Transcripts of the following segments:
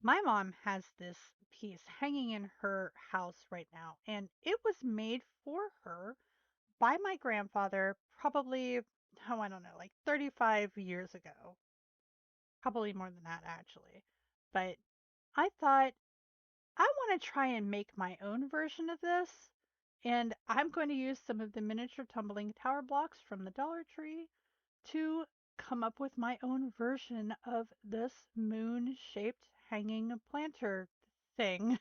My mom has this piece hanging in her house right now, and it was made for her by my grandfather probably, oh, I don't know, like 35 years ago. Probably more than that, actually. But I thought, I want to try and make my own version of this. And I'm going to use some of the miniature tumbling tower blocks from the Dollar Tree to come up with my own version of this moon shaped hanging planter thing.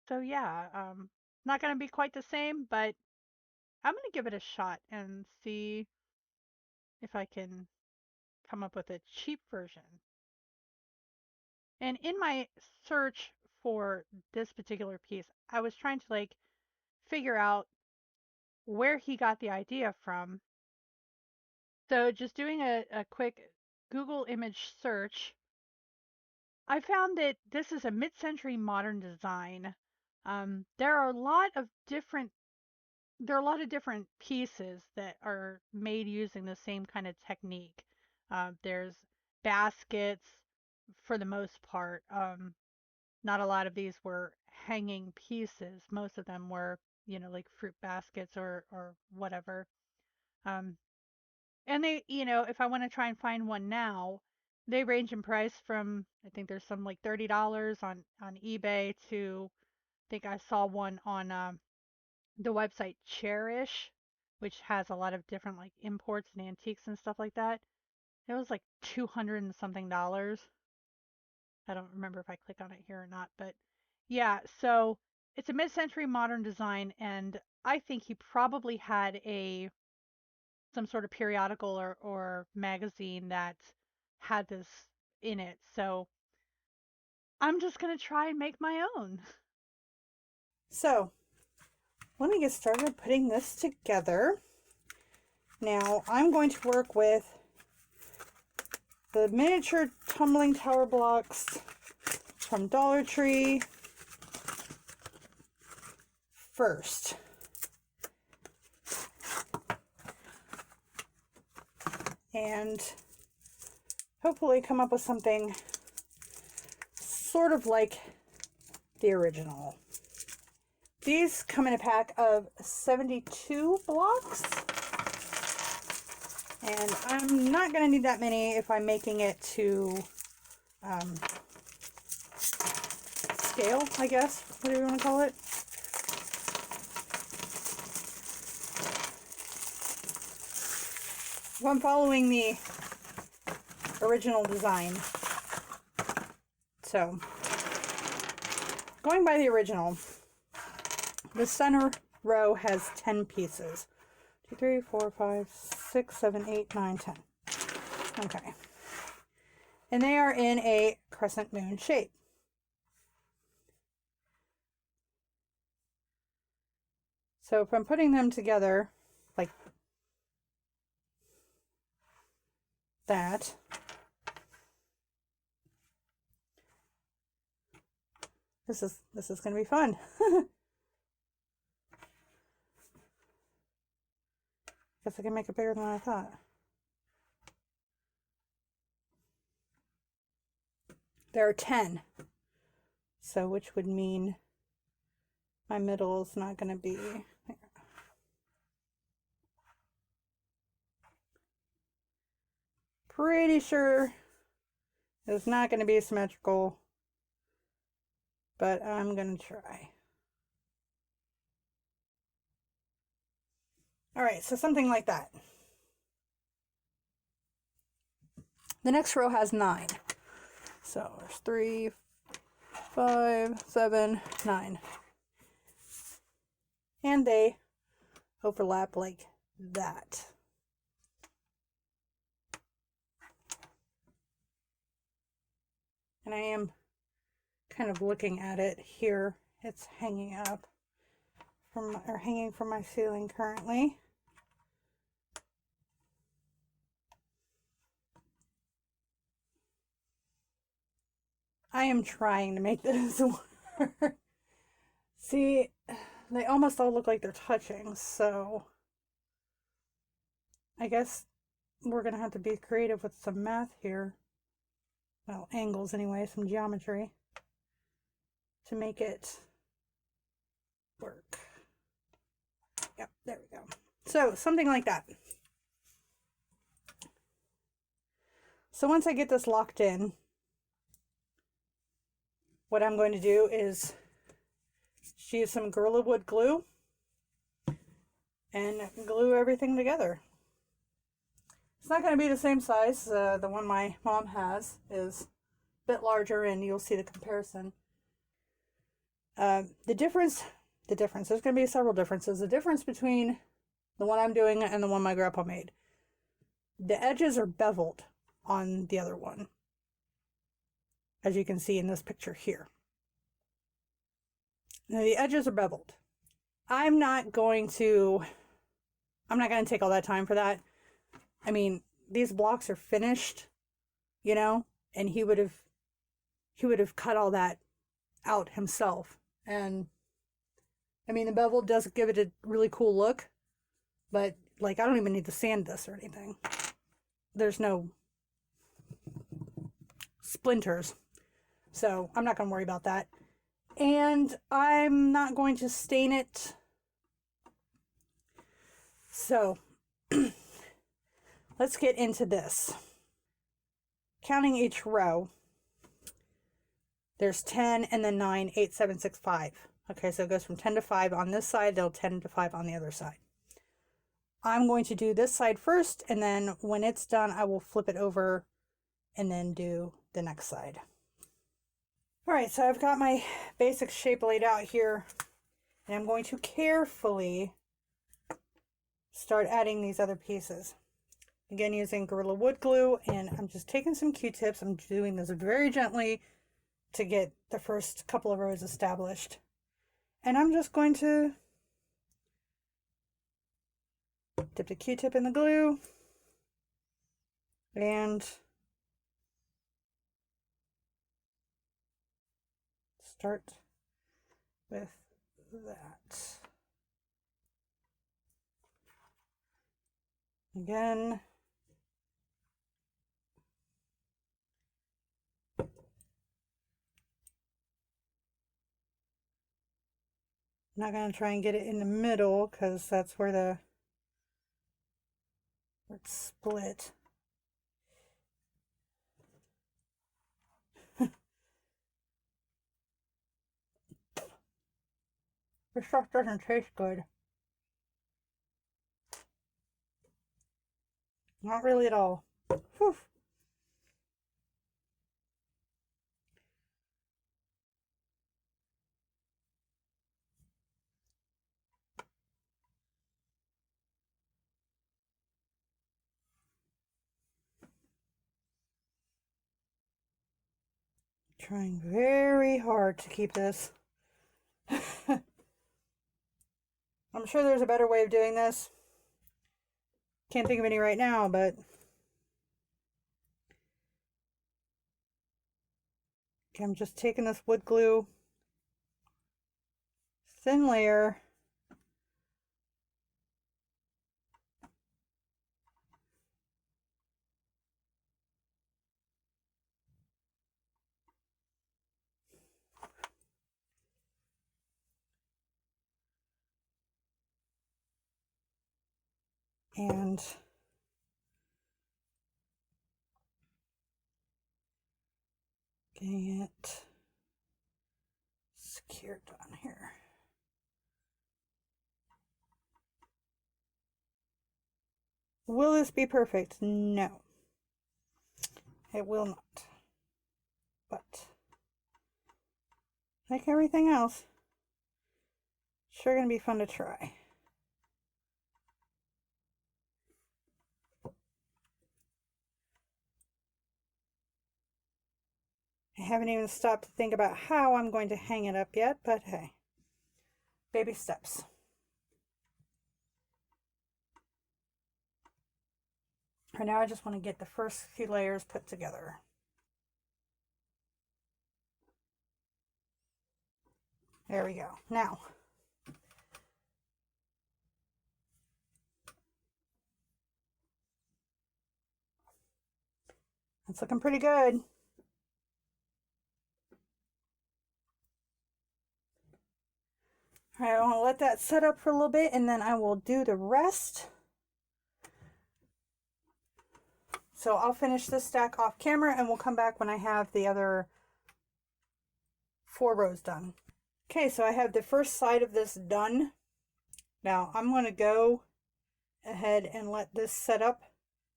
So yeah, not going to be quite the same, but I'm going to give it a shot and see if I can come up with a cheap version. And in my search for this particular piece, I was trying to like figure out where he got the idea from. So just doing a quick Google image search, I found that this is a mid-century modern design. There are a lot of different pieces that are made using the same kind of technique. There's baskets for the most part. Not a lot of these were hanging pieces. Most of them were, like fruit baskets or whatever. Um, and they, if I want to try and find one now, they range in price from, I think there's some like $30 on eBay to, I think I saw one on the website Cherish, which has a lot of different like imports and antiques and stuff like that. It was like 200 and something dollars. I don't remember if I click on it here or not, but yeah, so it's a mid-century modern design, and I think he probably had a some sort of periodical or magazine that had this in it. So I'm just gonna try and make my own. So let me get started putting this together. Now I'm going to work with the miniature tumbling tower blocks from Dollar Tree first. And hopefully come up with something sort of like the original. These come in a pack of 72 blocks. And I'm not going to need that many if I'm making it to scale, I guess, whatever you want to call it. So I'm following the original design. So, going by the original, the center row has 10 pieces. 2, 3, 4, 5, 6, 7, 8, 9, 10. Okay. And they are in a crescent moon shape. So if I'm putting them together like that, this is going to be fun. Guess I can make it bigger than I thought. There are 10. So which would mean my middle is not going to be there. Pretty sure it's not going to be symmetrical, but I'm going to try. All right, so something like that. The next row has 9. So there's 3, 5, 7, 9. And they overlap like that. And I am kind of looking at it here. It's hanging up hanging from my ceiling currently. I am trying to make this work. See, they almost all look like they're touching, so I guess we're gonna have to be creative with some math here. well, angles anyway, some geometry to make it work. Yep, there we go. So something like that. So once I get this locked in, what I'm going to do is use some Gorilla Wood glue and glue everything together. It's not going to be the same size. The one my mom has is a bit larger, and you'll see the comparison. The difference, there's going to be several differences. The difference between the one I'm doing and the one my grandpa made. The edges are beveled on the other one, as you can see in this picture here. Now, the edges are beveled. I'm not going to take all that time for that. I mean, these blocks are finished, you know, and he would have cut all that out himself. And I mean, the bevel does give it a really cool look, but like, I don't even need to sand this or anything. There's no splinters, so I'm not going to worry about that. And I'm not going to stain it. So let's get into this. Counting each row, there's 10 and then 9, 8, 7, 6, 5. Okay, so it goes from 10 to 5 on this side, they'll 10 to 5 on the other side. I'm going to do this side first, and then when it's done, I will flip it over and then do the next side. All right, so I've got my basic shape laid out here, and I'm going to carefully start adding these other pieces. Again, using Gorilla Wood glue, and I'm just taking some Q-tips. I'm doing this very gently to get the first couple of rows established. And I'm just going to dip the Q-tip in the glue and start with that. Again, I'm not going to try and get it in the middle because that's where it's split. This stuff doesn't taste good. Not really at all. Whew. Trying very hard to keep this. I'm sure there's a better way of doing this. Can't think of any right now, but okay, I'm just taking this wood glue, thin layer, and getting it secured on here. Will this be perfect? No, it will not. But like everything else, sure gonna be fun to try. I haven't even stopped to think about how I'm going to hang it up yet, but hey, baby steps. For now, I just want to get the first few layers put together. There we go. Now, it's looking pretty good. All right, I want to let that set up for a little bit and then I will do the rest. So I'll finish this stack off camera and we'll come back when I have the other 4 rows done. Okay, so I have the first side of this done. Now I'm going to go ahead and let this set up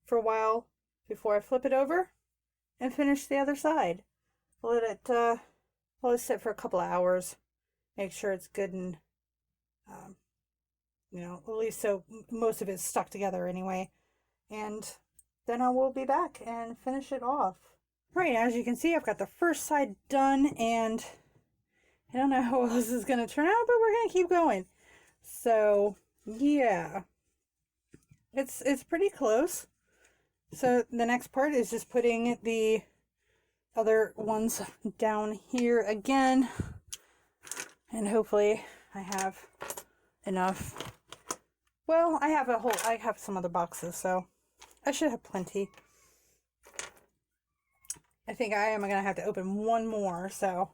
for a while before I flip it over and finish the other side. Let it sit for a couple of hours. Make sure it's good and at least so most of it's stuck together anyway. And then I will be back and finish it off. Right, as you can see, I've got the first side done, and I don't know how this is going to turn out, but we're going to keep going. So, yeah, it's pretty close. So the next part is just putting the other ones down here again, and hopefully I have enough. Well, I have some other boxes, so I should have plenty. I think I am going to have to open one more, so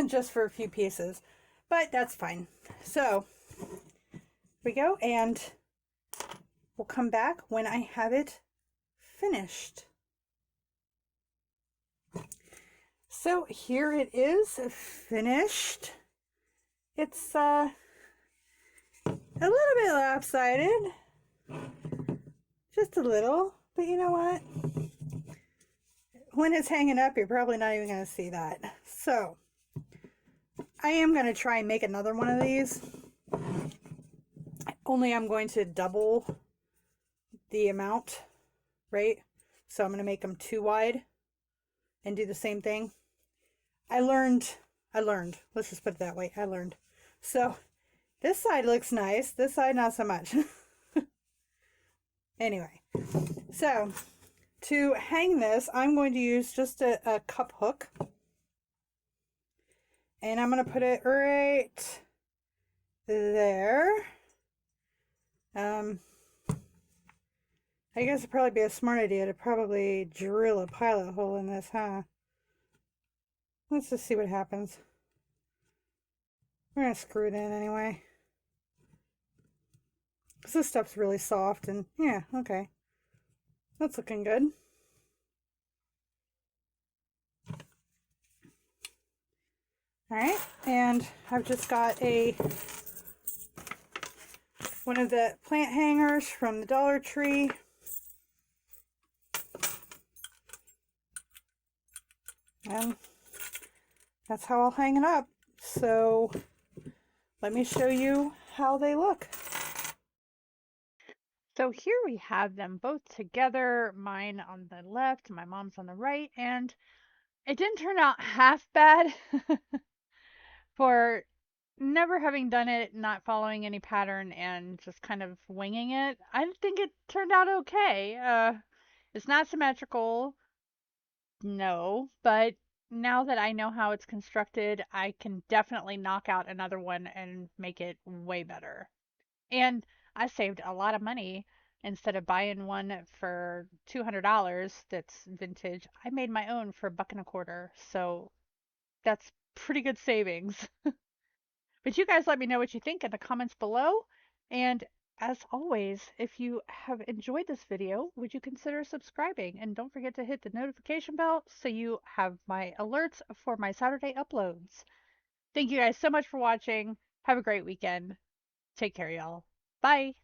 just for a few pieces, but that's fine. So here we go, and we'll come back when I have it finished. So here it is, finished. It's a little bit lopsided, just a little, but you know what? When it's hanging up, you're probably not even going to see that. So I am going to try and make another one of these. Only I'm going to double the amount, right? So I'm going to make them 2 wide and do the same thing. I learned. Let's just put it that way. I learned. So this side looks nice. This side, not so much. Anyway, so to hang this, I'm going to use just a cup hook. And I'm going to put it right there. I guess it'd probably be a smart idea to probably drill a pilot hole in this, huh? Let's just see what happens. We're going to screw it in anyway. Because this stuff's really soft and yeah, okay. That's looking good. Alright, and I've just got one of the plant hangers from the Dollar Tree. And that's how I'll hang it up. So let me show you how they look. So here we have them both together, mine on the left, my mom's on the right, and it didn't turn out half bad for never having done it, not following any pattern, and just kind of winging it. I think it turned out okay. It's not symmetrical, no, but now that I know how it's constructed, I can definitely knock out another one and make it way better. And I saved a lot of money. Instead of buying one for $200 that's vintage, I made my own for $1.25. So that's pretty good savings. But you guys let me know what you think in the comments below. And as always, if you have enjoyed this video, would you consider subscribing? And don't forget to hit the notification bell so you have my alerts for my Saturday uploads. Thank you guys so much for watching. Have a great weekend. Take care, y'all. Bye.